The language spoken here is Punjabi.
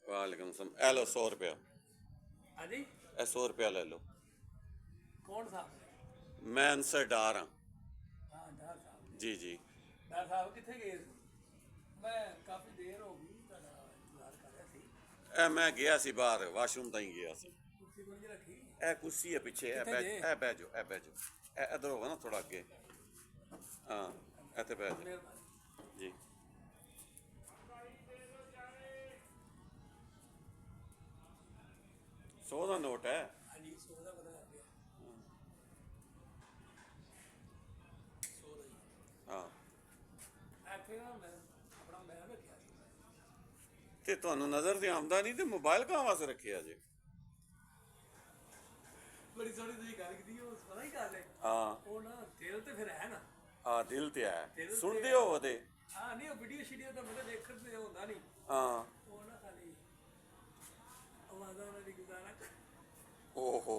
वालेकुम सलाम। ए लो 100 रुपया। हाँ जी। ए 100 रुपया ले लो। कौन साहब? मैं अंसर डार हाँ। हाँ डर साहब। जी जी। डर साहब कितने गए थे? मैं काफ़ी देर हो गई ਤੁਹਾਡਾ ਇੰਤਜ਼ਾਰ ਕਰ ਰਿਹਾ ਸੀ। ए मैं गया सी बाहर वाशरूम ताई गया सी। ਕੁਰਸੀ ਕੋਲ ਜੀ ਰੱਖੀ। ए कुर्सी है पीछे। कित्थे जे? ए बह जाओ ए बह जाओ। ए इधर होगा ना थोड़ा अगे। हाँ इतने बह जाओ ਮਿਹਰਬਾਨੀ। जी। 100 का नोट है। ਹਾਂਜੀ 100 ਦਾ ਪਤਾ ਲੱਗ ਗਿਆ। 100 ਦਾ ਜੀ। हाँ ਇੱਥੇ ਨਾ ਮੈਂ ਆਪਣਾ ਬੈਗ ਰੱਖਿਆ ਸੀ। ਤੇ ਤੁਹਾਨੂੰ ਨਜ਼ਰ ਤੇ ਆਉਂਦਾ ਨਹੀਂ ਤੇ ਮੋਬਾਈਲ ਕਾਹ ਵਾਸਤੇ ਰੱਖਿਆ ਜੇ? ਬੜੀ ਸੋਹਣੀ ਤੁਸੀਂ ਗੱਲ ਕੀਤੀ ਉਹ ਪਤਾ ਹੀ ਗੱਲ ਹੈ। ਹਾਂ ਉਹ ਨਾ ਦਿਲ ਤੇ ਫਿਰ ਹੈ ਨਾ। ਆ ਦਿਲ ਤੇ ਆਇਆ ਦਿਲ ਤੇ ਸੁਣਦੇ ਹੋ ਉਹਦੇ? ਹਾਂ ਨਹੀਂ ਉਹ ਵੀਡੀਓ ਸ਼ੀਡੀਓ ਤਾਂ ਮੇਰੇ ਦੇਖਣ ਤੇ ਹੁੰਦਾ ਨਹੀਂ। ਹਾਂ ਉਹ ਨਾ ਖਾਲੀ ਆਵਾਜ਼ਾਂ ਨਾਲ ਹੀ ਗੁਜ਼ਾਰਾ ਓ ਹੋ